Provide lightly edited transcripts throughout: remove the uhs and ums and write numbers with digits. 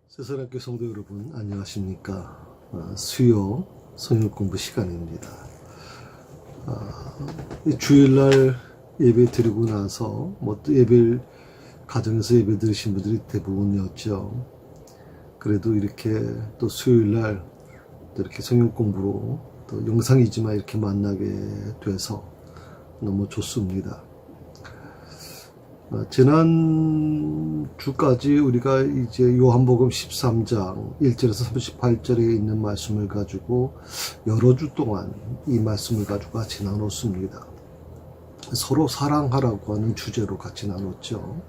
세상학교 성도 여러분 안녕하십니까. 수요 성역 공부 시간입니다. 주일날 예배 드리고 나서 또 예배 가정에서 예배 드리신 분들이 대부분이었죠. 그래도 이렇게 또 수요일날 또 이렇게 성역 공부로 또 영상이지만 이렇게 만나게 돼서 너무 좋습니다. 지난 주까지 우리가 이제 요한복음 13장 1절에서 38절에 있는 말씀을 가지고 여러 주 동안 이 말씀을 가지고 같이 나눴습니다. 서로 사랑하라고 하는 주제로 같이 나눴죠.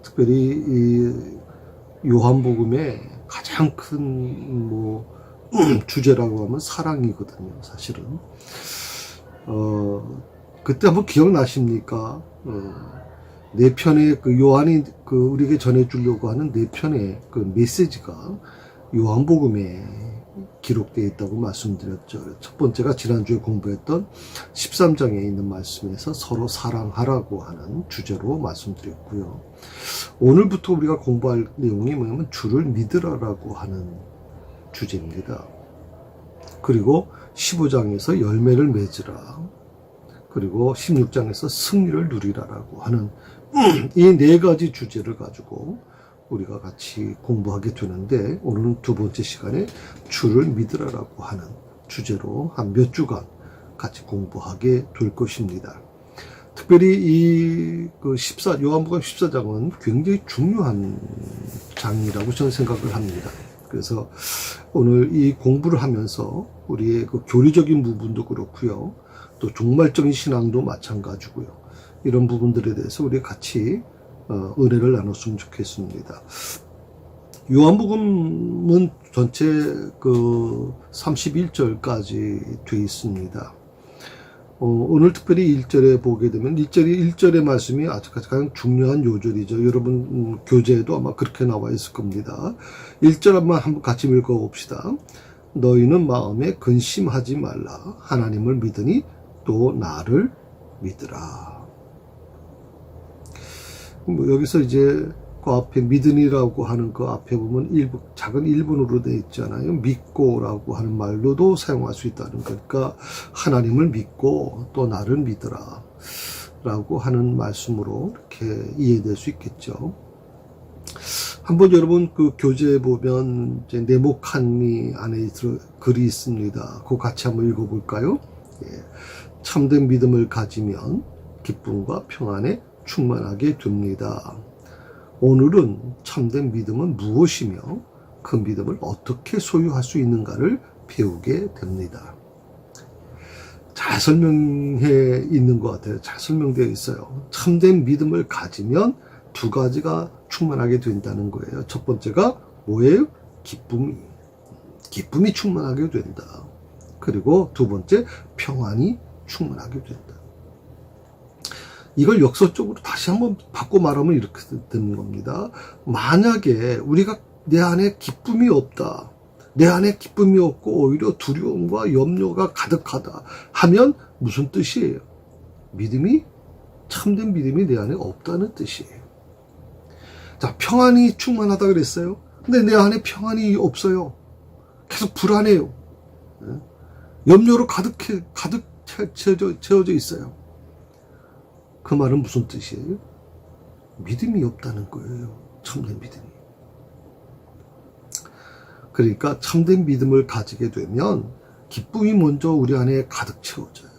특별히 이 요한복음의 가장 큰 주제라고 하면 사랑이거든요, 사실은. 그때 한번 기억나십니까? 네 편의 요한이 우리에게 전해주려고 하는 네 편의 메시지가 요한복음에 기록되어 있다고 말씀드렸죠. 첫 번째가 지난주에 공부했던 13장에 있는 말씀에서 서로 사랑하라고 하는 주제로 말씀드렸고요. 오늘부터 우리가 공부할 내용이 뭐냐면 주를 믿으라라고 하는 주제입니다. 그리고 15장에서 열매를 맺으라. 그리고 16장에서 승리를 누리라라고 하는 이 네 가지 주제를 가지고 우리가 같이 공부하게 되는데, 오늘은 두 번째 시간에 주를 믿으라라고 하는 주제로 한 몇 주간 같이 공부하게 될 것입니다. 특별히 이 요한복음 14장은 굉장히 중요한 장이라고 저는 생각을 합니다. 그래서 오늘 이 공부를 하면서 우리의 교리적인 부분도 그렇고요, 또 종말적인 신앙도 마찬가지고요. 이런 부분들에 대해서 우리 같이 은혜를 나눴으면 좋겠습니다. 요한복음은 전체 31절까지 되어 있습니다. 오늘 특별히 1절에 보게 되면 1절의 말씀이 아주 가장 중요한 요절이죠. 여러분 교재에도 아마 그렇게 나와 있을 겁니다. 1절 한번 같이 읽어봅시다. 너희는 마음에 근심하지 말라. 하나님을 믿으니 또 나를 믿으라. 여기서 이제 그 앞에 믿으니라고 하는 그 앞에 보면 작은 1번으로 되어 있잖아요. 믿고라고 하는 말로도 사용할 수 있다는 거니까 하나님을 믿고 또 나를 믿으라 라고 하는 말씀으로 이렇게 이해될 수 있겠죠. 한번 여러분 교재에 보면 이제 네모칸이 안에 글이 있습니다. 그거 같이 한번 읽어볼까요? 예. 참된 믿음을 가지면 기쁨과 평안에 충만하게 됩니다. 오늘은 참된 믿음은 무엇이며 그 믿음을 어떻게 소유할 수 있는가를 배우게 됩니다. 잘 설명해 있는 것 같아요. 잘 설명되어 있어요. 참된 믿음을 가지면 두 가지가 충만하게 된다는 거예요. 첫 번째가 뭐예요? 기쁨이 충만하게 된다. 그리고 두 번째, 평안이 충만하게 된다. 이걸 역설적으로 다시 한번 바꿔 말하면 이렇게 되는 겁니다. 만약에 우리가 내 안에 기쁨이 없다, 내 안에 기쁨이 없고 오히려 두려움과 염려가 가득하다 하면 무슨 뜻이에요? 참된 믿음이 내 안에 없다는 뜻이에요. 자, 평안이 충만하다 그랬어요. 근데 내 안에 평안이 없어요. 계속 불안해요. 염려로 가득 채워져 있어요. 그 말은 무슨 뜻이에요? 믿음이 없다는 거예요. 참된 믿음이. 그러니까 참된 믿음을 가지게 되면 기쁨이 먼저 우리 안에 가득 채워져요.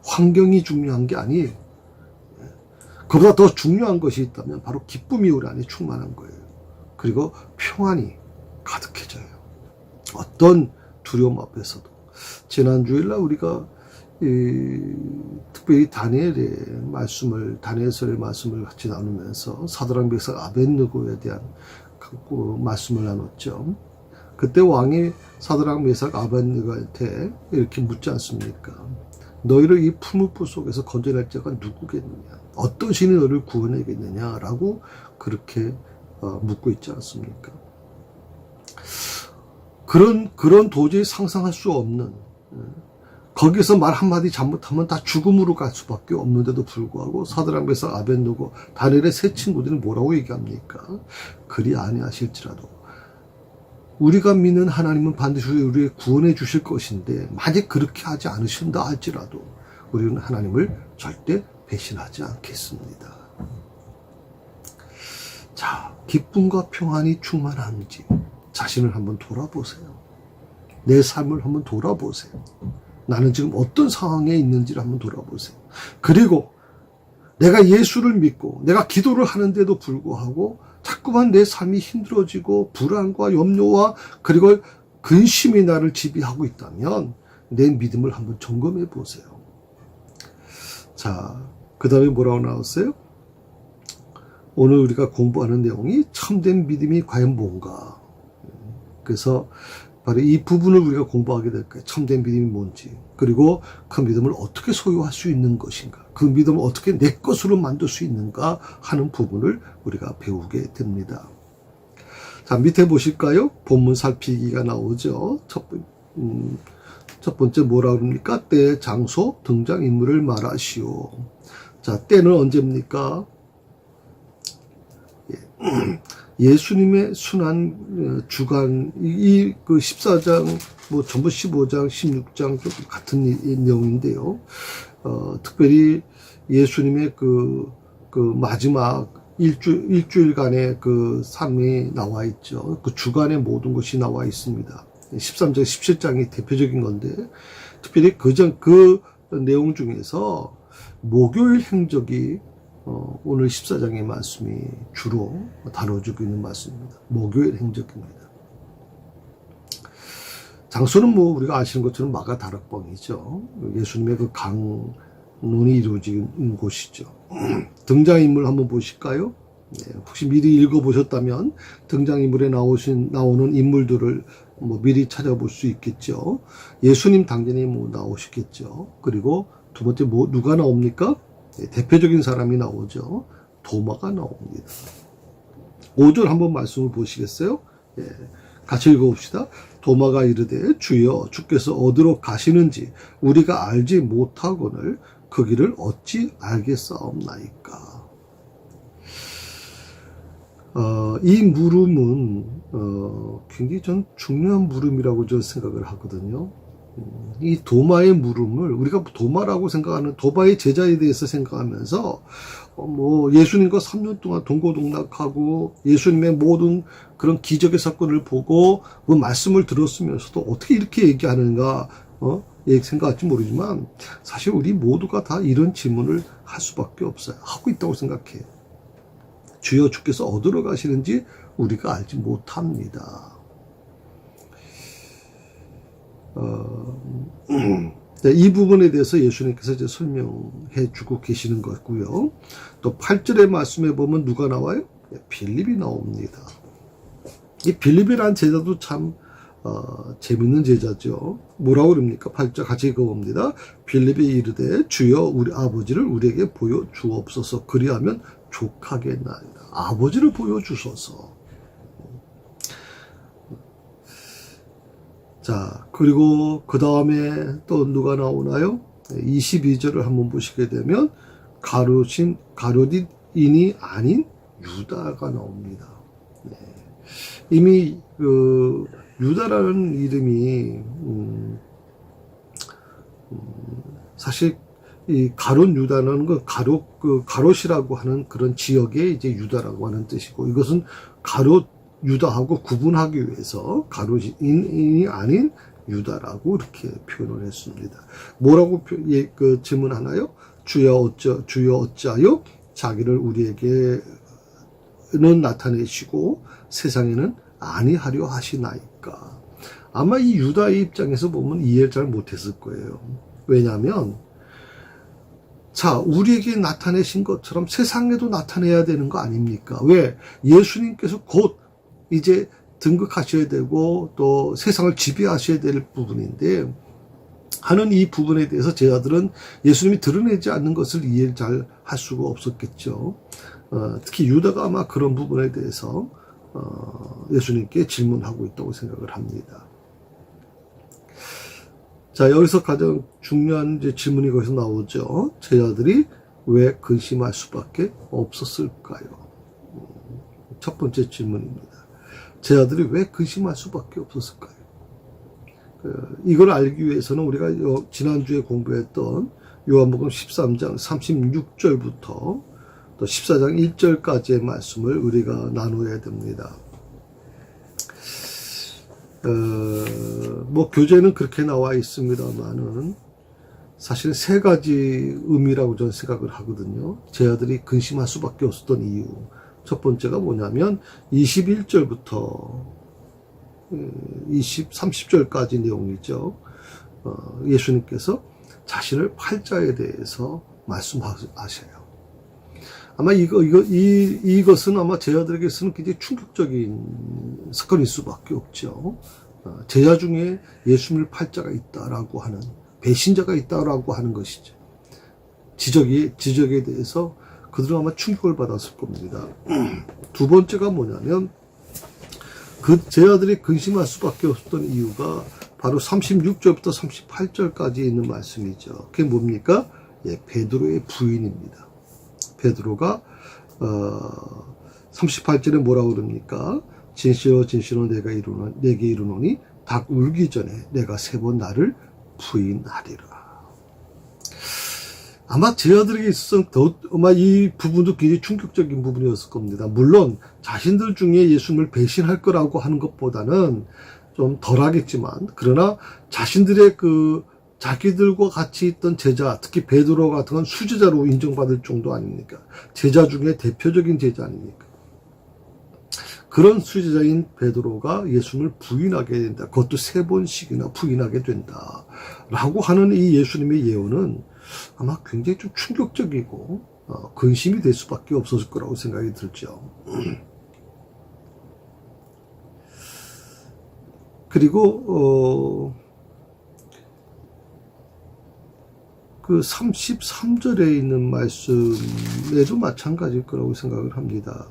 환경이 중요한 게 아니에요. 그보다 더 중요한 것이 있다면 바로 기쁨이 우리 안에 충만한 거예요. 그리고 평안이 가득해져요. 어떤 두려움 앞에서도. 지난 주일날 우리가 특별히 다니엘서의 말씀을 같이 나누면서 사드락 메삭 아벳느고에 대한 말씀을 나눴죠. 그때 왕이 사드락 메삭 아벳느고한테 이렇게 묻지 않습니까? 너희를 이 풀무불 속에서 건져낼 자가 누구겠느냐? 어떤 신이 너를 구원하겠느냐라고 그렇게 묻고 있지 않습니까? 그런 도저히 상상할 수 없는, 거기서 말 한마디 잘못하면 다 죽음으로 갈 수밖에 없는데도 불구하고 사드락 메삭 아벳느고 다니엘의 세 친구들이 뭐라고 얘기합니까? 그리 아니하실지라도 우리가 믿는 하나님은 반드시 우리를 구원해 주실 것인데 만약 그렇게 하지 않으신다 할지라도 우리는 하나님을 절대 배신하지 않겠습니다. 자, 기쁨과 평안이 충만한지 자신을 한번 돌아보세요. 내 삶을 한번 돌아보세요. 나는 지금 어떤 상황에 있는지를 한번 돌아보세요. 그리고 내가 예수를 믿고 내가 기도를 하는데도 불구하고 자꾸만 내 삶이 힘들어지고 불안과 염려와 그리고 근심이 나를 지배하고 있다면 내 믿음을 한번 점검해 보세요. 자, 그 다음에 뭐라고 나왔어요? 오늘 우리가 공부하는 내용이 참된 믿음이 과연 뭔가. 그래서 바로 이 부분을 우리가 공부하게 될 거예요. 참된 믿음이 뭔지. 그리고 그 믿음을 어떻게 소유할 수 있는 것인가. 그 믿음을 어떻게 내 것으로 만들 수 있는가 하는 부분을 우리가 배우게 됩니다. 자, 밑에 보실까요? 본문 살피기가 나오죠. 첫 번째 뭐라 그럽니까? 때, 장소, 등장인물을 말하시오. 자, 때는 언제입니까? 예수님의 순환 주간, 그 14장, 뭐 전부 15장, 16장 같은 내용인데요. 특별히 예수님의 그 마지막 일주일간의 그 삶이 나와 있죠. 그 주간의 모든 것이 나와 있습니다. 13장, 17장이 대표적인 건데, 특별히 그 내용 중에서 목요일 행적이 오늘 14장의 말씀이 주로 다뤄주고 있는 말씀입니다. 목요일 행적입니다. 장소는 뭐 우리가 아시는 것처럼 마가 다락방이죠. 예수님의 그 강론이 이루어진 곳이죠. 등장인물 한번 보실까요? 네, 혹시 미리 읽어보셨다면 등장인물에 나오는 인물들을 뭐 미리 찾아볼 수 있겠죠. 예수님 당연히 뭐 나오시겠죠. 그리고 두 번째 누가 나옵니까? 대표적인 사람이 나오죠. 도마가 나옵니다. 5절 한번 말씀을 보시겠어요? 예, 같이 읽어봅시다. 도마가 이르되 주여 주께서 어디로 가시는지 우리가 알지 못하거늘 그 길을 어찌 알겠사옵나이까. 이 물음은 굉장히 전 중요한 물음이라고 저는 생각을 하거든요. 이 도마의 물음을 우리가 도마라고 생각하는 도마의 제자에 대해서 생각하면서 뭐 예수님과 3년 동안 동고동락하고 예수님의 모든 그런 기적의 사건을 보고 그 말씀을 들었으면서도 어떻게 이렇게 얘기하는가 생각할지 모르지만 사실 우리 모두가 다 이런 질문을 할 수밖에 없어요. 하고 있다고 생각해요. 주여 주께서 어디로 가시는지 우리가 알지 못합니다. 이 부분에 대해서 예수님께서 이제 설명해 주고 계시는 거고요. 또 8절의 말씀에 보면 누가 나와요? 빌립이 나옵니다. 이 빌립이라는 제자도 참 재밌는 제자죠. 뭐라고 그럽니까? 8절 같이 읽어봅니다. 빌립이 이르되 주여 우리 아버지를 우리에게 보여주옵소서. 그리하면 족하겠나이다. 아버지를 보여주소서. 자, 그리고 그 다음에 또 누가 나오나요? 22절을 한번 보시게 되면 가룟인이 아닌 유다가 나옵니다. 네. 이미 그 유다라는 이름이 사실 이 가룟 유다라는 건 가롯이라고 하는 그런 지역의 이제 유다라고 하는 뜻이고, 이것은 가롯 유다하고 구분하기 위해서 가롯인이 아닌 유다라고 이렇게 표현을 했습니다. 뭐라고 질문하나요? 주여 어찌하여 자기를 우리에게는 나타내시고 세상에는 아니하려 하시나이까. 아마 이 유다의 입장에서 보면 이해를 잘 못했을 거예요. 왜냐하면 우리에게 나타내신 것처럼 세상에도 나타내야 되는 거 아닙니까? 왜? 예수님께서 곧 이제 등극하셔야 되고 또 세상을 지배하셔야 될 부분인데 하는 이 부분에 대해서 제자들은 예수님이 드러내지 않는 것을 이해를 잘 할 수가 없었겠죠. 특히 유다가 아마 그런 부분에 대해서 예수님께 질문하고 있다고 생각을 합니다. 자, 여기서 가장 중요한 이제 질문이 거기서 나오죠. 제자들이 왜 근심할 수밖에 없었을까요? 첫 번째 질문입니다. 제자들이 왜 근심할 수밖에 없었을까요? 이걸 알기 위해서는 우리가 지난주에 공부했던 요한복음 13장 36절부터 또 14장 1절까지의 말씀을 우리가 나누어야 됩니다. 교재는 그렇게 나와 있습니다만은 사실 세 가지 의미라고 저는 생각을 하거든요. 제자들이 근심할 수밖에 없었던 이유. 첫 번째가 뭐냐면 21절부터 30절까지 내용이죠. 예수님께서 자신을 팔자에 대해서 말씀하셔요. 아마 이것은 아마 제자들에게서는 굉장히 충격적인 사건일 수밖에 없죠. 제자 중에 예수님을 팔자가 있다라고 하는, 배신자가 있다라고 하는 것이죠. 지적에 대해서 그들은 아마 충격을 받았을 겁니다. 두 번째가 뭐냐면, 그 제자들이 근심할 수밖에 없었던 이유가 바로 36절부터 38절까지 있는 말씀이죠. 그게 뭡니까? 베드로의 부인입니다. 베드로가 38절에 뭐라고 그럽니까? 진실로 진실로 내게 이르노니 닭 울기 전에 내가 3번 나를 부인하리라. 아마 제자들에게 있어서 아마 이 부분도 굉장히 충격적인 부분이었을 겁니다. 물론 자신들 중에 예수님을 배신할 거라고 하는 것보다는 좀 덜하겠지만, 그러나 자신들의 자기들과 같이 있던 제자, 특히 베드로 같은 건 수제자로 인정받을 정도 아닙니까? 제자 중에 대표적인 제자 아닙니까? 그런 수제자인 베드로가 예수님을 부인하게 된다. 그것도 3번씩이나 부인하게 된다. 라고 하는 이 예수님의 예언은 아마 굉장히 좀 충격적이고 근심이 될 수밖에 없었을 거라고 생각이 들죠. 그리고 그 33절에 있는 말씀에도 마찬가지일 거라고 생각을 합니다.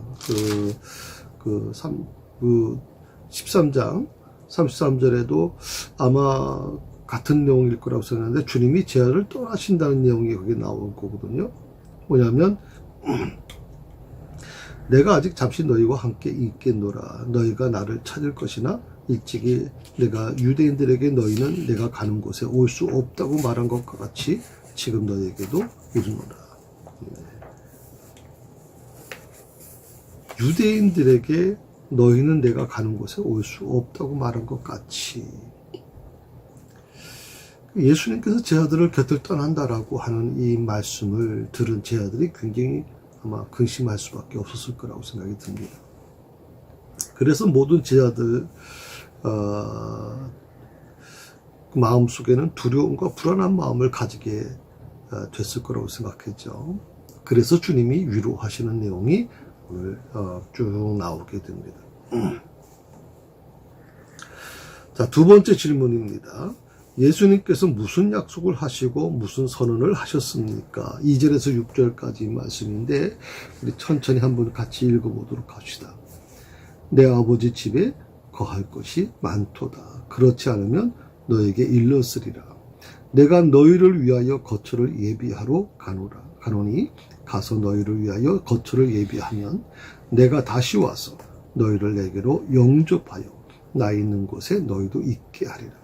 13장 33절에도 아마 같은 내용일 거라고 생각하는데, 주님이 제자를 떠나신다는 내용이 거기에 나올 거거든요. 뭐냐면 내가 아직 잠시 너희와 함께 있겠노라. 너희가 나를 찾을 것이나 일찍이 내가 유대인들에게 너희는 내가 가는 곳에 올 수 없다고 말한 것과 같이 지금 너희에게도 이르노라. 유대인들에게 너희는 내가 가는 곳에 올 수 없다고 말한 것 같이, 예수님께서 제자들을 곁을 떠난다라고 하는 이 말씀을 들은 제자들이 굉장히 아마 근심할 수밖에 없었을 거라고 생각이 듭니다. 그래서 모든 제자들 마음속에는 두려움과 불안한 마음을 가지게 됐을 거라고 생각했죠. 그래서 주님이 위로하시는 내용이 오늘 쭉 나오게 됩니다. 자, 두 번째 질문입니다. 예수님께서 무슨 약속을 하시고 무슨 선언을 하셨습니까? 2절에서 6절까지 말씀인데 우리 천천히 한번 같이 읽어보도록 합시다. 내 아버지 집에 거할 것이 많도다. 그렇지 않으면 너에게 일렀으리라. 내가 너희를 위하여 거처를 예비하러 가노니 가서 너희를 위하여 거처를 예비하면 내가 다시 와서 너희를 내게로 영접하여 나 있는 곳에 너희도 있게 하리라.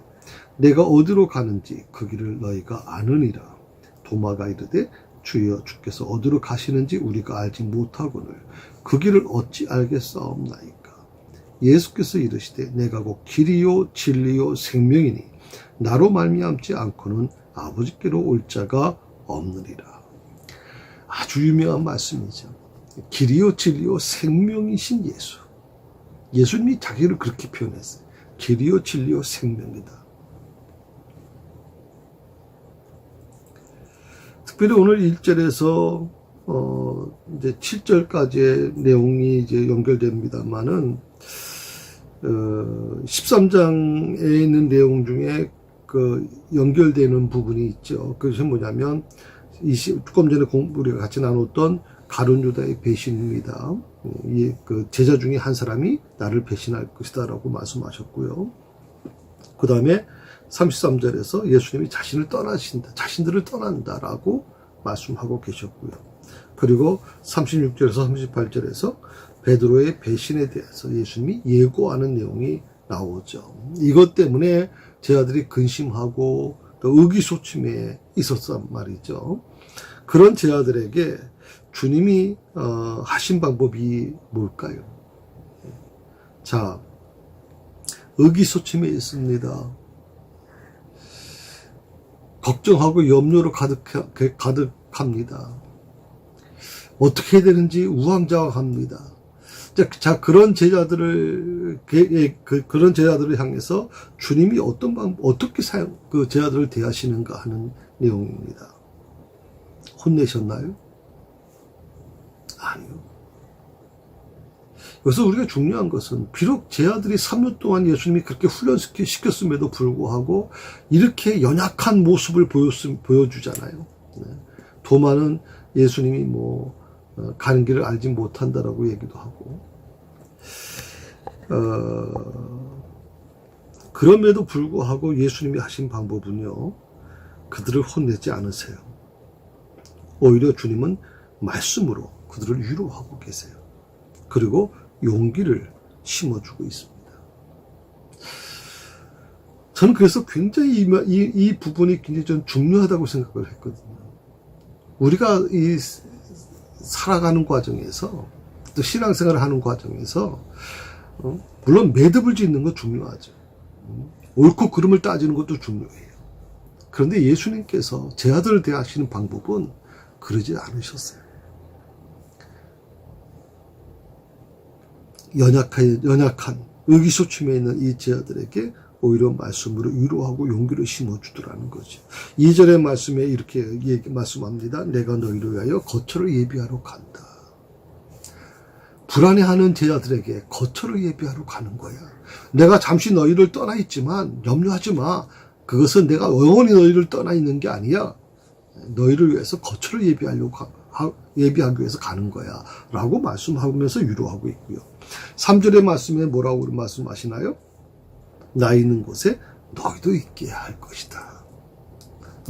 내가 어디로 가는지 그 길을 너희가 아느니라. 도마가 이르되 주여 주께서 어디로 가시는지 우리가 알지 못하거늘 그 길을 어찌 알겠사옵나이까. 예수께서 이르시되 내가 곧 길이요 진리요 생명이니 나로 말미암지 않고는 아버지께로 올 자가 없느니라. 아주 유명한 말씀이죠. 길이요 진리요 생명이신 예수. 예수님이 자기를 그렇게 표현했어요. 길이요 진리요 생명이다. 특별히 오늘 1절에서 이제 7절까지의 내용이 이제 연결됩니다만은 13장에 있는 내용 중에 연결되는 부분이 있죠. 그것이 뭐냐면 조금 전에 우리가 같이 나눴던 가룟 유다의 배신입니다. 제자 중에 한 사람이 나를 배신할 것이다라고 말씀하셨고요. 그 다음에 33절에서 예수님이 자신들을 떠난다라고 말씀하고 계셨고요. 그리고 36절에서 38절에서 베드로의 배신에 대해서 예수님이 예고하는 내용이 나오죠. 이것 때문에 제자들이 근심하고 또 의기소침해 있었단 말이죠. 그런 제자들에게 주님이 하신 방법이 뭘까요? 자, 의기소침해 있습니다. 걱정하고 염려로 가득합니다. 어떻게 해야 되는지 우왕좌왕합니다. 자, 그런 제자들을 향해서 주님이 어떻게 그 제자들을 대하시는가 하는 내용입니다. 혼내셨나요? 아니요. 여기서 우리가 중요한 것은 비록 제자들이 3년 동안 예수님이 그렇게 훈련시켰음에도 불구하고 이렇게 연약한 모습을 보여주잖아요. 도마는 예수님이 가는 길을 알지 못한다라고 얘기도 하고, 그럼에도 불구하고 예수님이 하신 방법은요, 그들을 혼내지 않으세요. 오히려 주님은 말씀으로 그들을 위로하고 계세요. 그리고 용기를 심어주고 있습니다. 저는 그래서 굉장히 이 부분이 굉장히 좀 중요하다고 생각을 했거든요. 우리가 이 살아가는 과정에서, 또 신앙생활을 하는 과정에서, 물론 매듭을 짓는 건 중요하죠. 옳고 그름을 따지는 것도 중요해요. 그런데 예수님께서 제자들을 대하시는 방법은 그러지 않으셨어요. 연약한 의기소침해 있는 이 제자들에게 오히려 말씀으로 위로하고 용기를 심어주더라는 거죠. 2절의 말씀에 이렇게 말씀합니다. 내가 너희를 위하여 거처를 예비하러 간다. 불안해하는 제자들에게 거처를 예비하러 가는 거야. 내가 잠시 너희를 떠나 있지만 염려하지 마. 그것은 내가 영원히 너희를 떠나 있는 게 아니야. 너희를 위해서 거처를 예비하기 위해서 가는 거야. 라고 말씀하면서 위로하고 있고요. 3절의 말씀에 뭐라고 말씀하시나요? 나 있는 곳에 너희도 있게 할 것이다.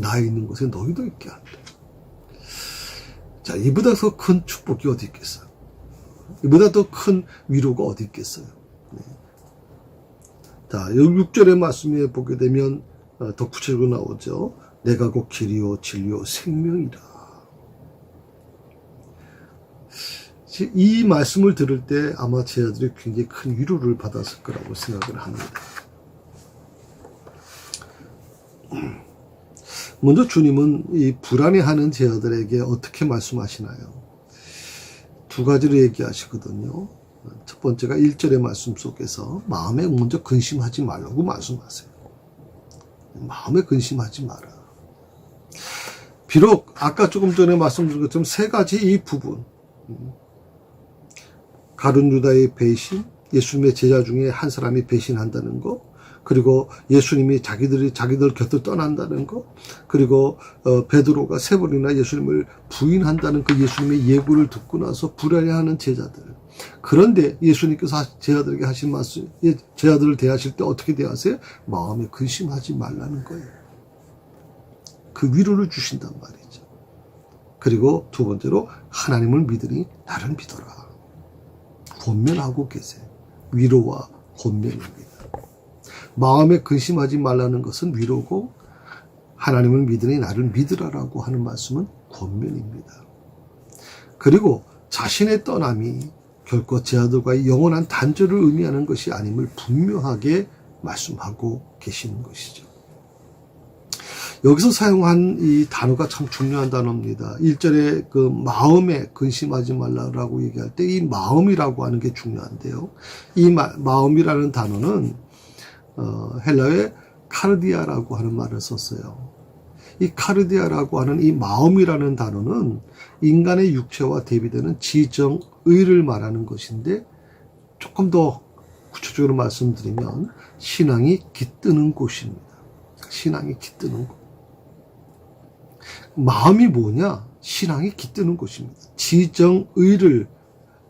나 있는 곳에 너희도 있게 한다. 자, 이보다 더 큰 축복이 어디 있겠어요? 이보다 더 큰 위로가 어디 있겠어요? 네. 자, 6절의 말씀에 보게 되면 더 구체적으로 나오죠. 내가 곧 길이요 진리요 생명이라. 이 말씀을 들을 때 아마 제자들이 굉장히 큰 위로를 받았을 거라고 생각을 합니다. 먼저 주님은 이 불안해하는 제자들에게 어떻게 말씀하시나요? 두 가지로 얘기하시거든요. 첫 번째가 1절의 말씀 속에서 마음에 먼저 근심하지 말라고 말씀하세요. 마음에 근심하지 마라. 비록 아까 조금 전에 말씀드린 것처럼 세 가지 이 부분, 가룟 유다의 배신, 예수님의 제자 중에 한 사람이 배신한다는 거, 그리고 예수님이 자기들 곁을 떠난다는 거, 그리고 베드로가 세 번이나 예수님을 부인한다는 그 예수님의 예고를 듣고 나서 불안해하는 제자들. 그런데 예수님께서 제자들에게 하신 말씀, 제자들을 대하실 때 어떻게 대하세요? 마음에 근심하지 말라는 거예요. 그 위로를 주신단 말이죠. 그리고 두 번째로 하나님을 믿으니 나를 믿어라. 권면하고 계세요. 위로와 권면입니다. 마음에 근심하지 말라는 것은 위로고, 하나님을 믿으니 나를 믿으라라고 하는 말씀은 권면입니다. 그리고 자신의 떠남이 결코 제자들과의 영원한 단절을 의미하는 것이 아님을 분명하게 말씀하고 계시는 것이죠. 여기서 사용한 이 단어가 참 중요한 단어입니다. 1절에 그 마음에 근심하지 말라라고 얘기할 때 이 마음이라고 하는 게 중요한데요. 이 마음이라는 단어는 헬라어의 카르디아라고 하는 말을 썼어요. 이 카르디아라고 하는 이 마음이라는 단어는 인간의 육체와 대비되는 지정의를 말하는 것인데, 조금 더 구체적으로 말씀드리면 신앙이 깃드는 곳입니다. 신앙이 깃드는 곳. 마음이 뭐냐? 신앙이 깃드는 곳입니다. 지정의를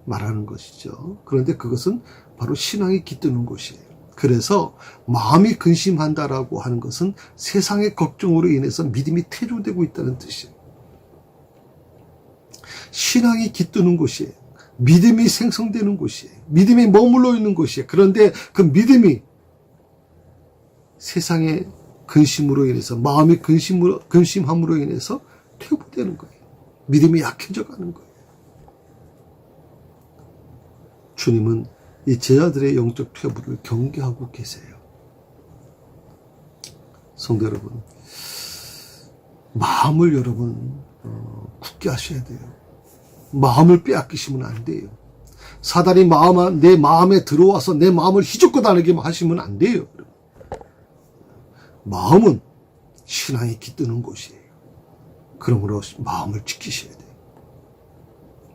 말하는 것이죠. 그런데 그것은 바로 신앙이 깃드는 곳이에요. 그래서 마음이 근심한다라고 하는 것은 세상의 걱정으로 인해서 믿음이 퇴조되고 있다는 뜻이에요. 신앙이 깃드는 곳이에요. 믿음이 생성되는 곳이에요. 믿음이 머물러 있는 곳이에요. 그런데 그 믿음이 세상의 근심으로 인해서, 마음의 근심함으로 인해서 퇴보되는 거예요. 믿음이 약해져 가는 거예요. 주님은 이 제자들의 영적 퇴보를 경계하고 계세요. 성도 여러분, 마음을 여러분 굳게 하셔야 돼요. 마음을 빼앗기시면 안 돼요. 사단이 내 마음에 들어와서 내 마음을 휘젓고 다니게 하시면 안 돼요. 마음은 신앙이 깃드는 곳이에요. 그러므로 마음을 지키셔야 돼요.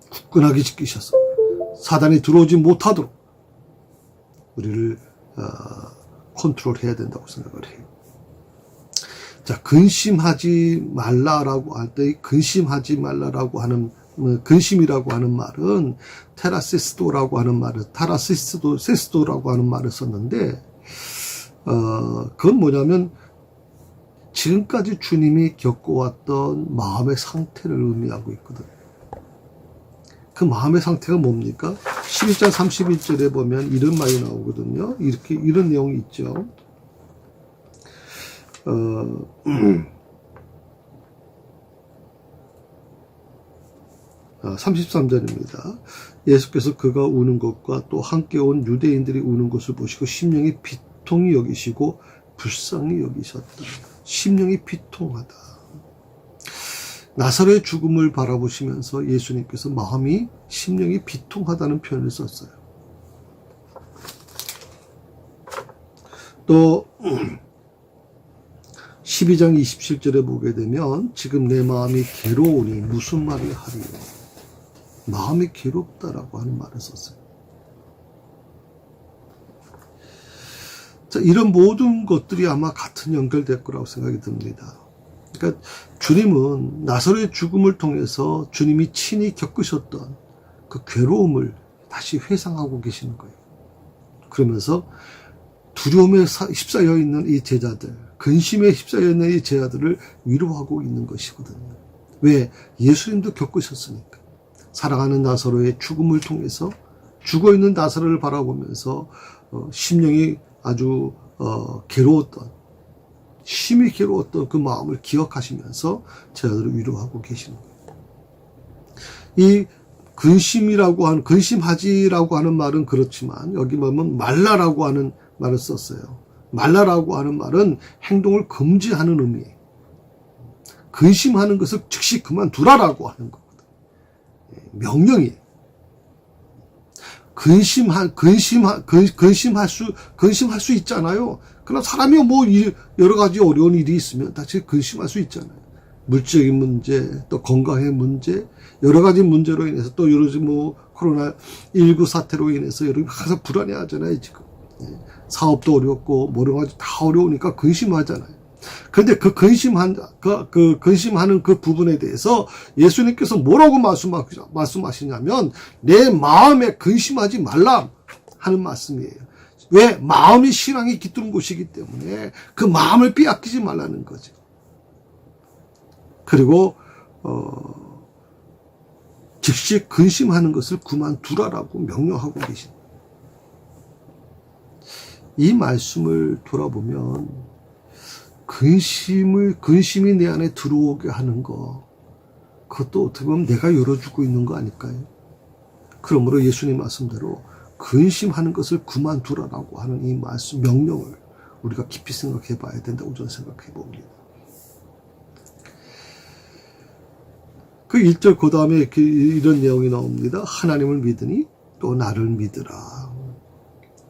굳건하게 지키셔서 사단이 들어오지 못하도록 우리를 컨트롤해야 된다고 생각을 해요. 자, 근심하지 말라라고 할 때, 근심하지 말라라고 하는, 근심이라고 하는 말은 테라세스도라고 하는 말을, 세스도라고 하는 말을 썼는데, 그건 뭐냐면 지금까지 주님이 겪어왔던 마음의 상태를 의미하고 있거든요. 그 마음의 상태가 뭡니까? 11장 31절에 보면 이런 말이 나오거든요. 이런 내용이 있죠. 33절입니다. 예수께서 그가 우는 것과 또 함께 온 유대인들이 우는 것을 보시고 심령이 비통히 여기시고 불쌍히 여기셨다. 심령이 비통하다. 나사로의 죽음을 바라보시면서 예수님께서 심령이 비통하다는 표현을 썼어요. 또 12장 27절에 보게 되면 지금 내 마음이 괴로우니 무슨 말을 하리요. 마음이 괴롭다라고 하는 말을 썼어요. 자, 이런 모든 것들이 아마 같은 연결될 거라고 생각이 듭니다. 그러니까 주님은 나사로의 죽음을 통해서 주님이 친히 겪으셨던 그 괴로움을 다시 회상하고 계시는 거예요. 그러면서 두려움에 휩싸여 있는 이 제자들, 근심에 휩싸여 있는 이 제자들을 위로하고 있는 것이거든요. 왜? 예수님도 겪으셨으니까. 사랑하는 나사로의 죽음을 통해서 죽어있는 나사로를 바라보면서 심령이 아주 괴로웠던, 심히 괴로웠던 그 마음을 기억하시면서 제자들을 위로하고 계시는 거예요. 이 근심하지라고 하는 말은 그렇지만 여기 보면 말라라고 하는 말을 썼어요. 말라라고 하는 말은 행동을 금지하는 의미예요. 근심하는 것을 즉시 그만두라라고 하는 거거든요. 명령이에요. 근심할 수 있잖아요. 그러나 사람이 뭐 여러 가지 어려운 일이 있으면 다시 근심할 수 있잖아요. 물질적인 문제, 또 건강의 문제, 여러 가지 문제로 인해서 또 요즘 뭐 코로나19 사태로 인해서 여러분 항상 불안해 하잖아요, 지금. 사업도 어렵고, 여러 가지 다 어려우니까 근심하잖아요. 그런데 그 근심하는 그 부분에 대해서 예수님께서 뭐라고 말씀하시냐면, 내 마음에 근심하지 말라 하는 말씀이에요. 왜? 마음이 신앙이 깃드는 곳이기 때문에 그 마음을 빼앗기지 말라는 거죠. 그리고, 즉시 근심하는 것을 그만두라라고 명령하고 계십니다. 이 말씀을 돌아보면 근심이 내 안에 들어오게 하는 거, 그것도 어떻게 보면 내가 열어주고 있는 거 아닐까요? 그러므로 예수님 말씀대로 근심하는 것을 그만두라라고 하는 이 말씀, 명령을 우리가 깊이 생각해 봐야 된다고 저는 생각해 봅니다. 그 1절 그 다음에 이런 내용이 나옵니다. 하나님을 믿으니 또 나를 믿으라.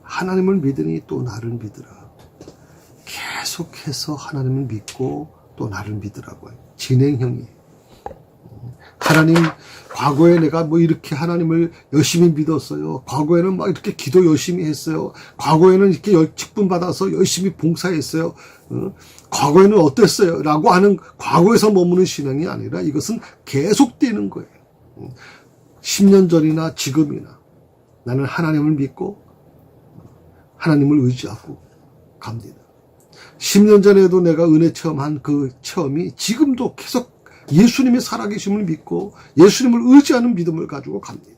하나님을 믿으니 또 나를 믿으라. 계속해서 하나님을 믿고 또 나를 믿으라고 해요. 진행형이에요. 하나님, 과거에 내가 뭐 이렇게 하나님을 열심히 믿었어요. 과거에는 막 이렇게 기도 열심히 했어요. 과거에는 이렇게 직분 받아서 열심히 봉사했어요. 과거에는 어땠어요? 라고 하는 과거에서 머무는 신앙이 아니라 이것은 계속되는 거예요. 10년 전이나 지금이나 나는 하나님을 믿고 하나님을 의지하고 갑니다. 10년 전에도 내가 은혜 체험한 그 체험이 지금도 계속 예수님의 살아계심을 믿고 예수님을 의지하는 믿음을 가지고 갑니다.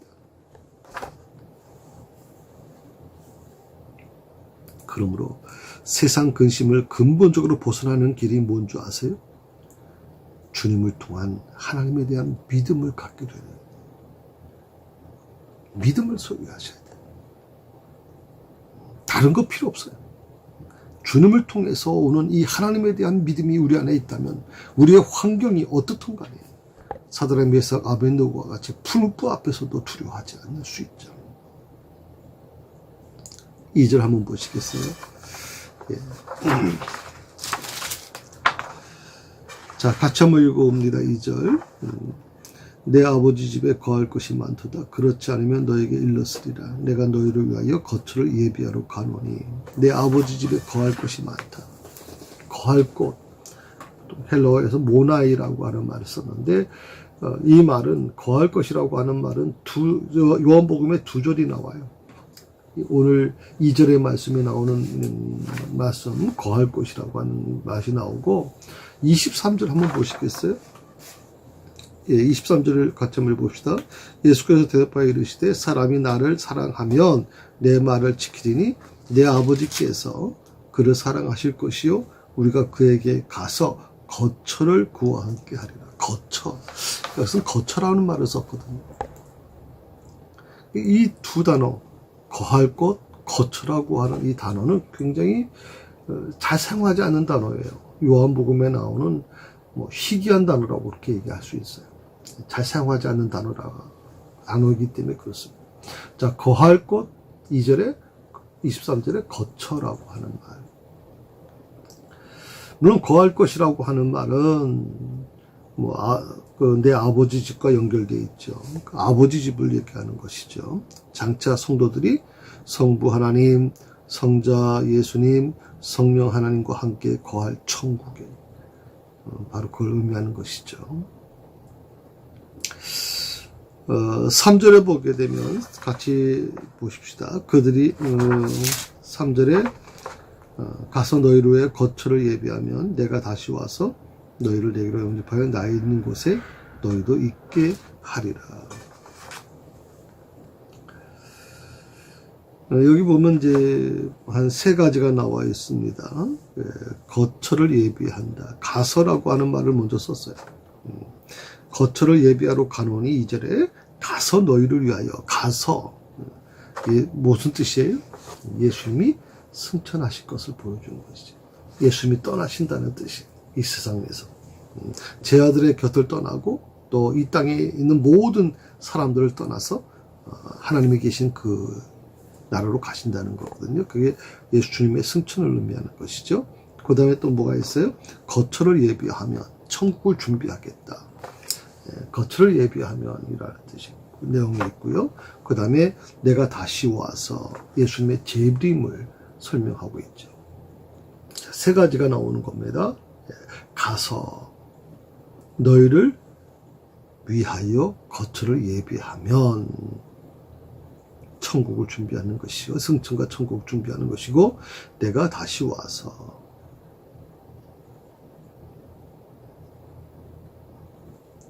그러므로 세상 근심을 근본적으로 벗어나는 길이 뭔 줄 아세요? 주님을 통한 하나님에 대한 믿음을 갖게 되는, 믿음을 소유하셔야 돼요. 다른 거 필요 없어요. 주님을 통해서 오는 이 하나님에 대한 믿음이 우리 안에 있다면 우리의 환경이 어떻든 간에 사드락 메삭 아벳느고와 같이 풀무 앞에서도 두려워하지 않을 수 있죠. 2절 한번 보시겠어요? 예. 자, 같이 한번 읽어봅니다. 2절. 내 아버지 집에 거할 것이 많도다. 그렇지 않으면 너에게 일렀으리라. 내가 너희를 위하여 거처를 예비하러 가노니. 내 아버지 집에 거할 것이 많다. 거할 곳. 헬라어에서 모나이라고 하는 말을 썼는데, 이 말은, 거할 것이라고 하는 말은 요한복음에 2절이 나와요. 오늘 2절의 말씀에 나오는 말씀, 거할 것이라고 하는 말이 나오고, 23절 한번 보시겠어요? 예, 23절을 같이 한번 봅시다. 예수께서 대답하여 이르시되 사람이 나를 사랑하면 내 말을 지키리니 내 아버지께서 그를 사랑하실 것이요 우리가 그에게 가서 거처를 구하 함께 하리라. 거처. 여기서 거처라는 말을 썼거든요. 이 두 단어, 거할 곳, 거처라고 하는 이 단어는 굉장히 잘 사용하지 않는 단어예요. 요한복음에 나오는 희귀한 단어라고 그렇게 얘기할 수 있어요. 잘 사용하지 않는 단어이기 때문에 그렇습니다. 자, 거할 곳 2절에 23절에 거처라고 하는 말. 물론 거할 것이라고 하는 말은 내 아버지 집과 연결되어 있죠. 그 아버지 집을 얘기하는 것이죠. 장차 성도들이 성부 하나님, 성자 예수님, 성령 하나님과 함께 거할 천국에 바로 그걸 의미하는 것이죠. 3절에 보게 되면 같이 보십시다. 그들이 3절에 가서 너희를 위해 거처를 예비하면 내가 다시 와서 너희를 내게로 영접하여 나 있는 곳에 너희도 있게 하리라. 여기 보면 이제 한 3가지가 나와 있습니다. 거처를 예비한다. 가서라고 하는 말을 먼저 썼어요. 거처를 예비하러 가노니 2절에 가서 너희를 위하여. 가서. 무슨 뜻이에요? 예수님이 승천하실 것을 보여주는 것이죠. 예수님이 떠나신다는 뜻이 이 세상에서 제 아들의 곁을 떠나고 또 이 땅에 있는 모든 사람들을 떠나서 하나님이 계신 그 나라로 가신다는 거거든요. 그게 예수 주님의 승천을 의미하는 것이죠. 그 다음에 또 뭐가 있어요? 거처를 예비하면 천국을 준비하겠다. 거처를 예비하면 이라는 뜻이 내용이 있고요. 그 다음에 내가 다시 와서 예수님의 재림을 설명하고 있죠. 3가지가 나오는 겁니다. 가서 너희를 위하여 거처를 예비하면 천국을 준비하는 것이요. 승천과 천국을 준비하는 것이고, 내가 다시 와서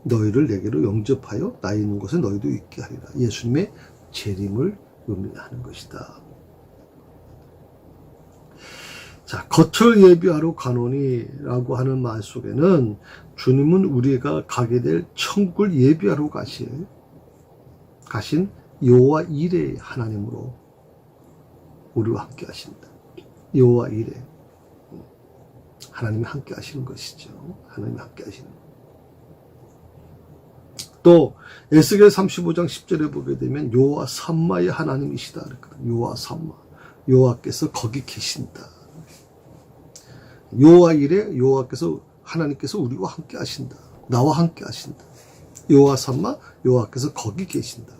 너희를 내게로 영접하여 나 있는 곳에 너희도 있게 하리라. 예수님의 재림을 의미하는 것이다. 자, 거처를 예비하러 가노니 라고 하는 말 속에는 주님은 우리가 가게 될 천국을 예비하러 가신 여호와 이레의 하나님으로 우리와 함께 하신다. 여호와 이레. 하나님이 함께 하시는 것이죠. 하나님이 함께 하시는 것. 또 에스겔 35장 10절에 보게 되면 여호와 삼마의 하나님이시다 그랬거든요. 여호와 삼마. 여호와께서 거기 계신다. 여호와 이레, 여호와께서 하나님께서 우리와 함께 하신다. 나와 함께 하신다. 여호와 삼마, 여호와께서 거기 계신다.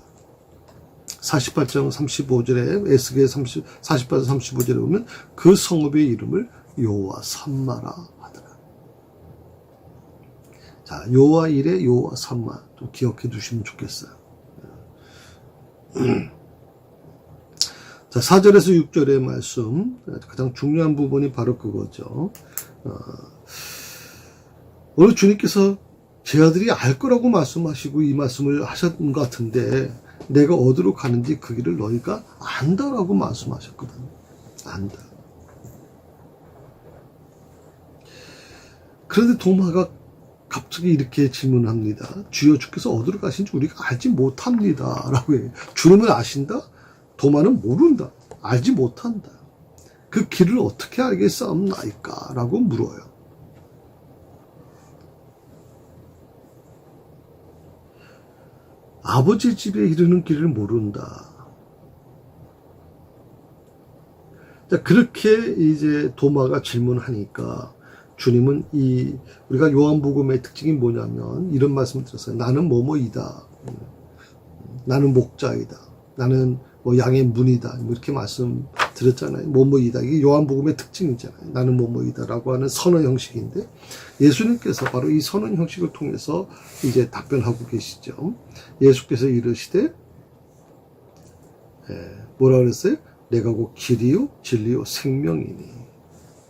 48장 35절에 에스겔 48장 35절에 보면 그 성읍의 이름을 여호와 삼마라 하더라. 자, 여호와 이레, 여호와 삼마 좀 기억해 두시면 좋겠어요. 자, 4절에서 6절의 말씀, 가장 중요한 부분이 바로 그거죠. 오늘 주님께서 제 아들이 알 거라고 말씀하시고 이 말씀을 하셨던 것 같은데, 내가 어디로 가는지 그 길을 너희가 안다라고 말씀하셨거든요. 안다. 그런데 도마가 갑자기 이렇게 질문합니다. 주여, 주께서 어디로 가신지 우리가 알지 못합니다. 라고 해요. 주님은 아신다? 도마는 모른다. 알지 못한다. 그 길을 어떻게 알겠사옵나이까? 라고 물어요. 아버지 집에 이르는 길을 모른다. 자, 그렇게 이제 도마가 질문하니까 주님은 우리가 요한복음의 특징이 뭐냐면 이런 말씀을 드렸어요. 나는 뭐뭐이다. 나는 목자이다. 나는 뭐 양의 문이다. 이렇게 말씀 드렸잖아요. 뭐뭐이다. 이게 요한복음의 특징이잖아요. 나는 뭐뭐이다라고 하는 선언 형식인데 예수님께서 바로 이 선언 형식을 통해서 이제 답변하고 계시죠. 예수께서 이르시되 뭐라 그랬어요? 내가 곧 길이요 진리요 생명이니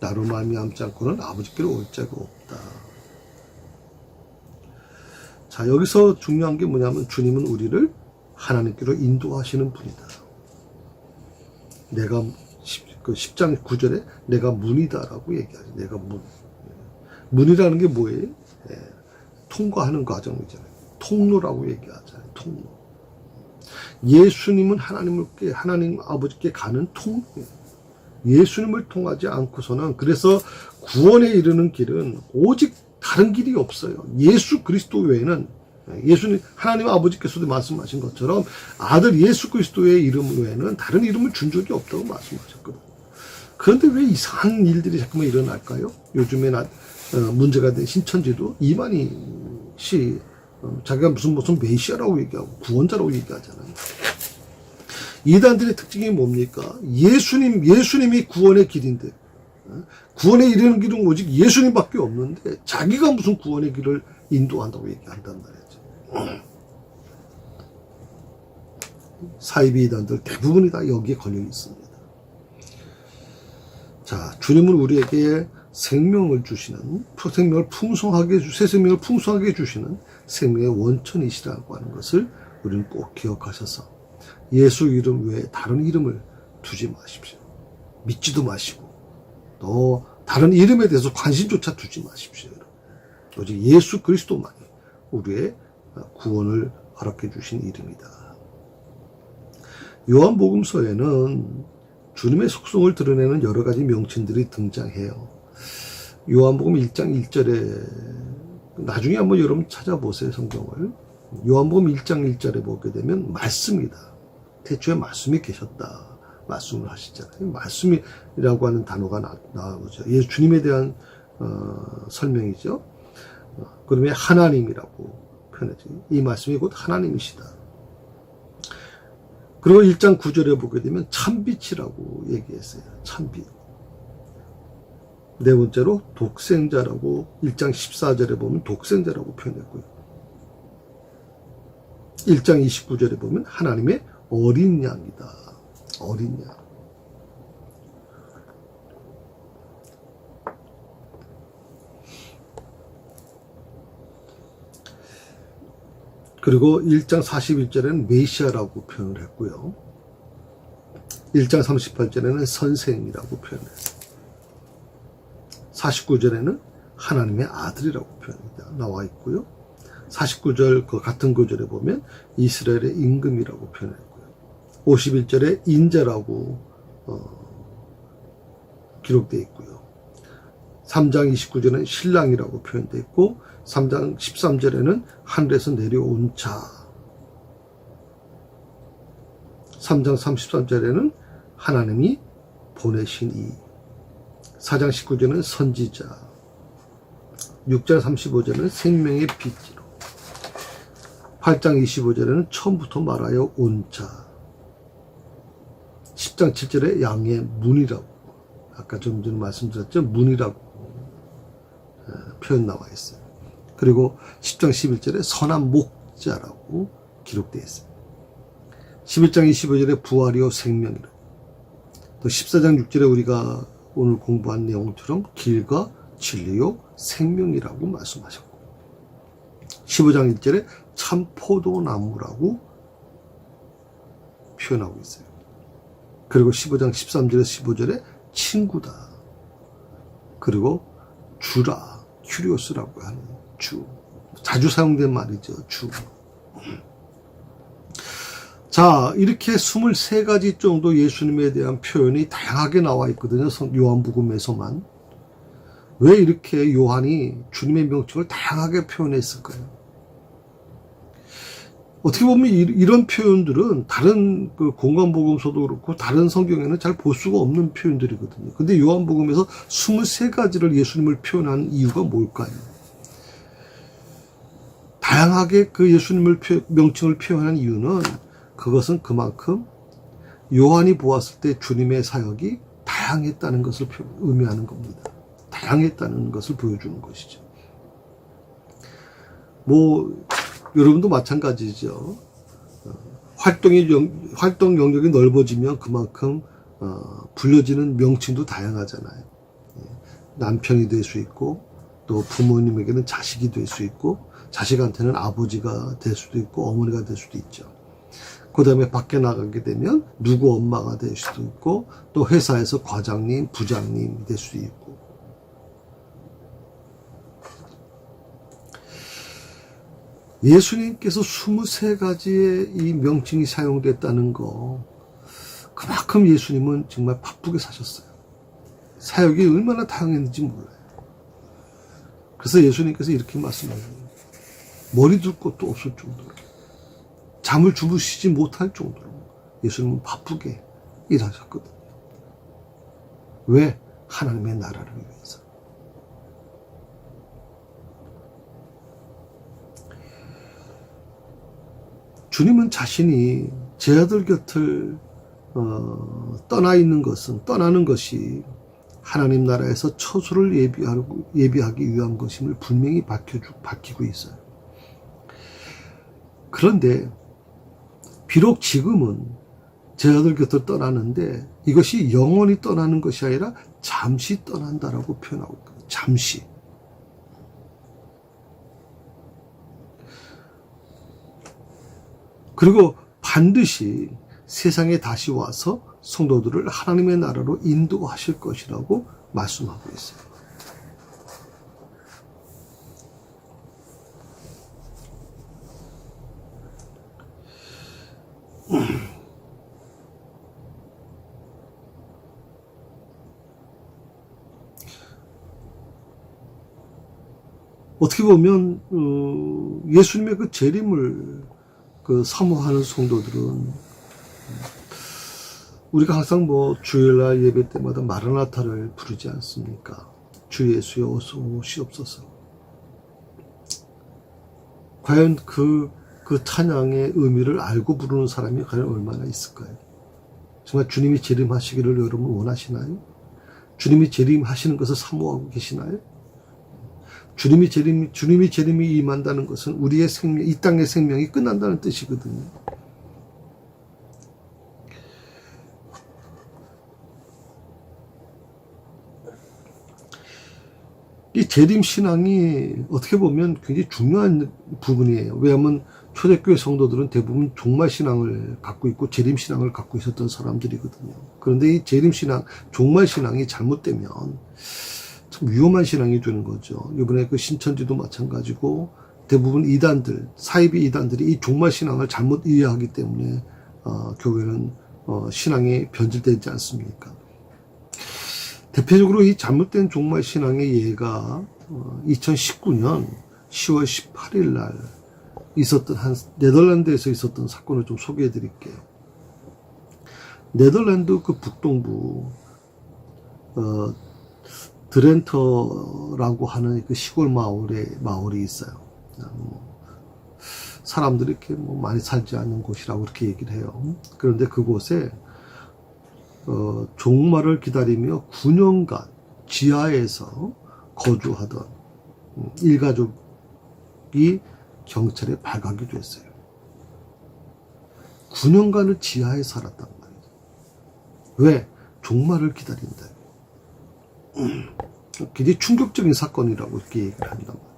나로 말미암지 않고는 아버지께로 올 자가 없다. 자, 여기서 중요한 게 뭐냐면 주님은 우리를 하나님께로 인도하시는 분이다. 내가 10장 9절에 내가 문이다라고 얘기하죠. 내가 문. 문이라는 게 뭐예요? 통과하는 과정이잖아요. 통로라고 얘기하잖아요. 통로. 예수님은 하나님 아버지께 가는 통로예요. 예수님을 통하지 않고서는, 그래서 구원에 이르는 길은 오직 다른 길이 없어요. 예수 그리스도 외에는, 예수님, 하나님 아버지께서도 말씀하신 것처럼 아들 예수 그리스도의 이름 외에는 다른 이름을 준 적이 없다고 말씀하셨거든요. 그런데 왜 이상한 일들이 자꾸만 일어날까요? 요즘에 문제가 된 신천지도 이만희 씨, 자기가 무슨 메시아라고 얘기하고 구원자라고 얘기하잖아요. 이단들의 특징이 뭡니까? 예수님이 구원의 길인데, 구원에 이르는 길은 오직 예수님밖에 없는데, 자기가 무슨 구원의 길을 인도한다고 얘기한단 말이죠. 사이비 이단들 대부분이 다 여기에 걸려 있습니다. 자, 주님은 우리에게 생명을 주시는, 새 생명을 풍성하게 주시는 생명의 원천이시라고 하는 것을 우리는 꼭 기억하셔서 예수 이름 외에 다른 이름을 두지 마십시오. 믿지도 마시고 또 다른 이름에 대해서 관심조차 두지 마십시오. 오직 예수 그리스도만이 우리의 구원을 허락해 주신 이름이다. 요한복음서에는 주님의 속성을 드러내는 여러 가지 명칭들이 등장해요. 요한복음 1장 1절에 나중에 한번 여러분 찾아보세요. 성경을. 요한복음 1장 1절에 보게 되면 말씀이다. 태초에 말씀이 계셨다. 말씀을 하시잖아요. 말씀이라고 하는 단어가 나오죠. 예수 주님에 대한 설명이죠. 그러면 하나님이라고 표현하죠. 이 말씀이 곧 하나님이시다. 그리고 1장 9절에 보게 되면 참빛이라고 얘기했어요. 참빛. 네 번째로 독생자라고 1장 14절에 보면 독생자라고 표현했고요. 1장 29절에 보면 하나님의 어린 양이다. 어린 양. 그리고 1장 41절에는 메시아라고 표현을 했고요. 1장 38절에는 선생이라고 표현했어요. 49절에는 하나님의 아들이라고 표현이 나와 있고요. 49절 그 같은 구절에 보면 이스라엘의 임금이라고 표현했고요. 51절에 인자라고 기록되어 있고요. 3장 29절에는 신랑이라고 표현되어 있고 3장 13절에는 하늘에서 내려온 자, 3장 33절에는 하나님이 보내신 이, 4장 19절에는 선지자, 6장 35절에는 생명의 빛으로, 8장 25절에는 처음부터 말하여 온 자, 10장 7절에 양의 문이라고, 아까 좀 전에 말씀드렸죠. 문이라고 표현 나와 있어요. 그리고 10장 11절에 선한 목자라고 기록되어 있어요. 11장 25절에 부활이요 생명이라고. 또 14장 6절에 우리가 오늘 공부한 내용처럼 길과 진리요 생명이라고 말씀하셨고 15장 1절에 참 포도나무라고 표현하고 있어요. 그리고 15장 13절에 15절에 친구다. 그리고 주라, 큐리오스라고 하는 주. 자주 사용된 말이죠. 주. 자, 이렇게 23가지 정도 예수님에 대한 표현이 다양하게 나와 있거든요. 요한복음에서만. 왜 이렇게 요한이 주님의 명칭을 다양하게 표현했을까요? 어떻게 보면 이런 표현들은 다른 그 공관복음서도 그렇고 다른 성경에는 잘 볼 수가 없는 표현들이거든요. 근데 요한복음에서 23가지를 예수님을 표현한 이유가 뭘까요? 다양하게 그 예수님을 명칭을 표현한 이유는 그것은 그만큼 요한이 보았을 때 주님의 사역이 다양했다는 것을 의미하는 겁니다. 다양했다는 것을 보여주는 것이죠. 여러분도 마찬가지죠. 활동 영역이 넓어지면 그만큼 불려지는 명칭도 다양하잖아요. 남편이 될 수 있고, 또 부모님에게는 자식이 될 수 있고, 자식한테는 아버지가 될 수도 있고, 어머니가 될 수도 있죠. 그 다음에 밖에 나가게 되면 누구 엄마가 될 수도 있고, 또 회사에서 과장님, 부장님이 될 수도 있고. 예수님께서 23가지의 이 명칭이 사용됐다는 거, 그만큼 예수님은 정말 바쁘게 사셨어요. 사역이 얼마나 다양했는지 몰라요. 그래서 예수님께서 이렇게 말씀하세요. 머리 둘 곳도 없을 정도로, 잠을 주무시지 못할 정도로 예수님은 바쁘게 일하셨거든요. 왜? 하나님의 나라를 위해서. 주님은 자신이 제 아들 곁을 떠나는 것이 하나님 나라에서 처소를 예비하기 위한 것임을 분명히 밝히고 있어요. 그런데 비록 지금은 제 아들 곁을 떠나는데 이것이 영원히 떠나는 것이 아니라 잠시 떠난다라고 표현하고 있거든요. 잠시. 그리고 반드시 세상에 다시 와서 성도들을 하나님의 나라로 인도하실 것이라고 말씀하고 있어요. 어떻게 보면 예수님의 그 재림을 사모하는 성도들은 우리가 항상 주일날 예배 때마다 마라나타를 부르지 않습니까? 주 예수여 어서 오시옵소서. 과연 그 찬양의 의미를 알고 부르는 사람이 과연 얼마나 있을까요? 정말 주님이 재림하시기를 여러분 원하시나요? 주님이 재림하시는 것을 사모하고 계시나요? 주님이 재림이 임한다는 것은 우리의 생명, 이 땅의 생명이 끝난다는 뜻이거든요. 이 재림신앙이 어떻게 보면 굉장히 중요한 부분이에요. 왜냐하면 초대교회 성도들은 대부분 종말신앙을 갖고 있고 재림신앙을 갖고 있었던 사람들이거든요. 그런데 이 재림신앙, 종말신앙이 잘못되면 참 위험한 신앙이 되는 거죠. 이번에 그 신천지도 마찬가지고 대부분 사이비 이단들이 이 종말신앙을 잘못 이해하기 때문에 교회는 신앙이 변질되지 않습니까? 대표적으로 이 잘못된 종말신앙의 예가 2019년 10월 18일 날 있었던 네덜란드에서 있었던 사건을 좀 소개해 드릴게요. 네덜란드 그 북동부 드렌터라고 하는 그 시골 마을이 있어요. 사람들이 이렇게 많이 살지 않는 곳이라고 그렇게 얘기를 해요. 그런데 그곳에 종말을 기다리며 9년간 지하에서 거주하던 일가족이 경찰에 발각이 됐어요. 9년간을 지하에 살았단 말이죠. 왜? 종말을 기다린다. 굉장히 충격적인 사건이라고 이렇게 얘기를 한단 말이에요.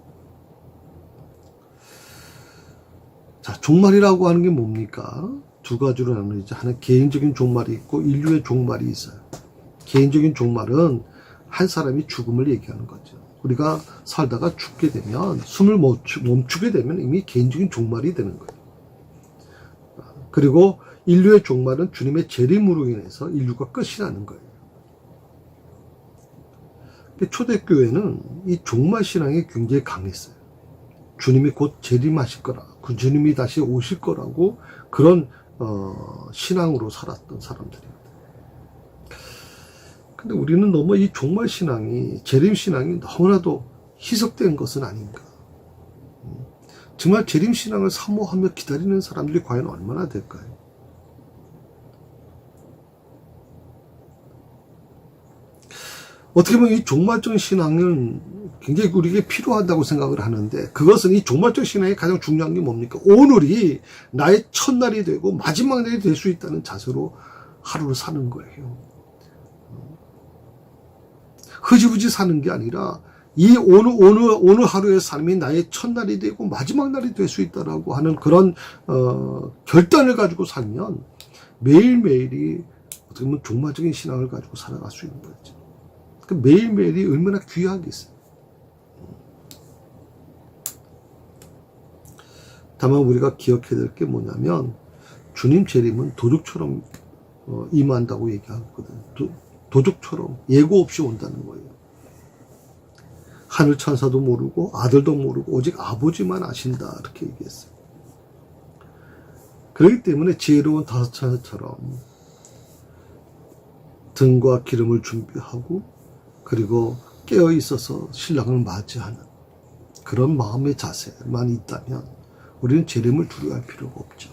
자, 종말이라고 하는 게 뭡니까? 두 가지로 나누죠. 하나 개인적인 종말이 있고 인류의 종말이 있어요. 개인적인 종말은 한 사람이 죽음을 얘기하는 거죠. 우리가 살다가 죽게 되면, 숨을 멈추게 되면 이미 개인적인 종말이 되는 거예요. 그리고 인류의 종말은 주님의 재림으로 인해서 인류가 끝이 나는 거예요. 초대교회는 이 종말신앙이 굉장히 강했어요. 주님이 곧 재림하실 거라, 그 주님이 다시 오실 거라고, 그런 신앙으로 살았던 사람들입니다. 근데 우리는 너무 이 종말신앙이, 재림신앙이 너무나도 희석된 것은 아닌가. 정말 재림신앙을 사모하며 기다리는 사람들이 과연 얼마나 될까요? 어떻게 보면 이 종말적 신앙은 굉장히 우리에게 필요하다고 생각을 하는데, 그것은 이 종말적 신앙의 가장 중요한 게 뭡니까? 오늘이 나의 첫날이 되고 마지막 날이 될 수 있다는 자세로 하루를 사는 거예요. 흐지부지 사는 게 아니라 이 오늘 하루의 삶이 나의 첫날이 되고 마지막 날이 될 수 있다라고 하는 그런 결단을 가지고 살면 매일매일이 어떻게 보면 종말적인 신앙을 가지고 살아갈 수 있는 거죠. 그 매일매일이 얼마나 귀하겠어요. 다만 우리가 기억해야 될 게 뭐냐면, 주님 재림은 도둑처럼 임한다고 얘기하거든. 도둑처럼 예고 없이 온다는 거예요. 하늘 천사도 모르고 아들도 모르고 오직 아버지만 아신다, 이렇게 얘기했어요. 그렇기 때문에 지혜로운 다섯 천사처럼 등과 기름을 준비하고, 그리고 깨어 있어서 신랑을 맞이하는 그런 마음의 자세만 있다면 우리는 재림을 두려워할 필요가 없죠.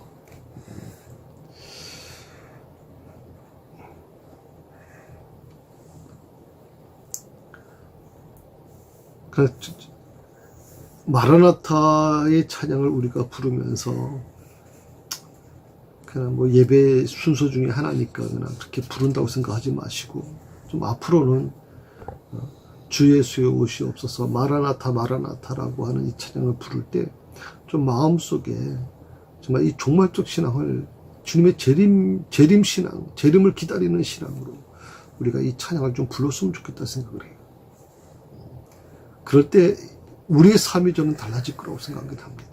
그래서 마라나타의 찬양을 우리가 부르면서 그냥 뭐 예배 순서 중에 하나니까 그냥 그렇게 부른다고 생각하지 마시고, 좀 앞으로는 주 예수의 옷이 없어서 마라나타 마라나타라고 하는 이 찬양을 부를 때 좀 마음속에 정말 이 종말적 신앙을, 주님의 재림 신앙, 재림을 기다리는 신앙으로 우리가 이 찬양을 좀 불렀으면 좋겠다 생각을 해요. 그럴 때 우리의 삶이 저는 달라질 거라고 생각이 합니다.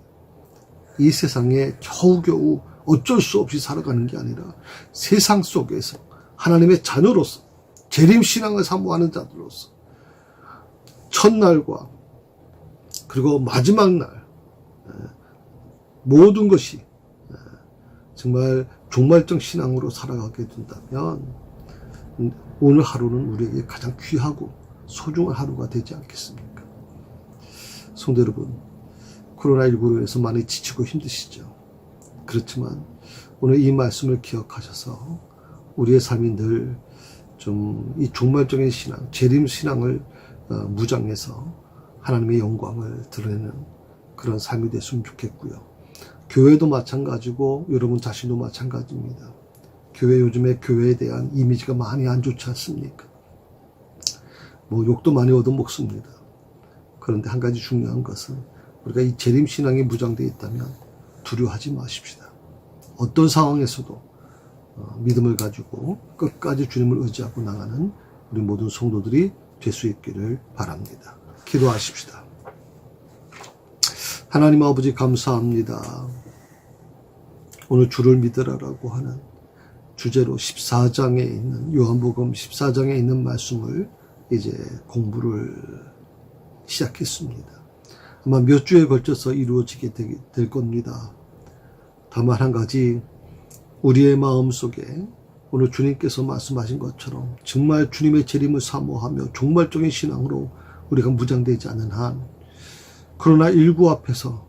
이 세상에 겨우겨우 어쩔 수 없이 살아가는 게 아니라 세상 속에서 하나님의 자녀로서 재림신앙을 사모하는 자들로서 첫날과 그리고 마지막 날 모든 것이 정말 종말적 신앙으로 살아가게 된다면 오늘 하루는 우리에게 가장 귀하고 소중한 하루가 되지 않겠습니까? 성도 여러분, 코로나19로 인해서 많이 지치고 힘드시죠? 그렇지만 오늘 이 말씀을 기억하셔서 우리의 삶이 늘 좀 이 종말적인 신앙, 재림 신앙을 무장해서 하나님의 영광을 드러내는 그런 삶이 됐으면 좋겠고요. 교회도 마찬가지고 여러분 자신도 마찬가지입니다. 교회, 요즘에 교회에 대한 이미지가 많이 안 좋지 않습니까? 뭐 욕도 많이 얻어먹습니다. 그런데 한 가지 중요한 것은 우리가 이 재림신앙이 무장되어 있다면 두려워하지 마십시다. 어떤 상황에서도 믿음을 가지고 끝까지 주님을 의지하고 나가는 우리 모든 성도들이 될 수 있기를 바랍니다. 기도하십시다. 하나님 아버지, 감사합니다. 오늘 주를 믿으라라고 하는 주제로 14장에 있는, 요한복음 14장에 있는 말씀을 이제 공부를 시작했습니다. 아마 몇 주에 걸쳐서 이루어지게 될 겁니다. 다만 한 가지, 우리의 마음속에 오늘 주님께서 말씀하신 것처럼 정말 주님의 재림을 사모하며 종말적인 신앙으로 우리가 무장되지 않는 한, 그러나 일구 앞에서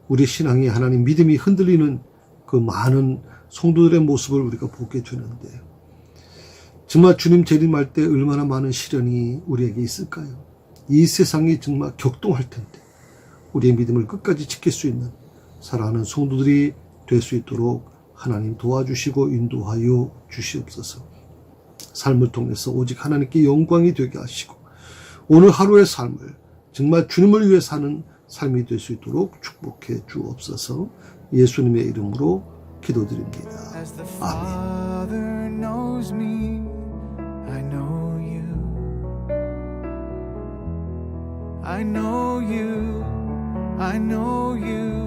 우리 신앙이, 하나님 믿음이 흔들리는 그 많은 성도들의 모습을 우리가 보게 되는데, 정말 주님 재림할 때 얼마나 많은 시련이 우리에게 있을까요? 이 세상이 정말 격동할 텐데 우리의 믿음을 끝까지 지킬 수 있는 사랑하는 성도들이 될 수 있도록 하나님 도와주시고 인도하여 주시옵소서. 삶을 통해서 오직 하나님께 영광이 되게 하시고 오늘 하루의 삶을 정말 주님을 위해 사는 삶이 될 수 있도록 축복해 주옵소서. 예수님의 이름으로 기도드립니다. 아멘. I know you, I know you.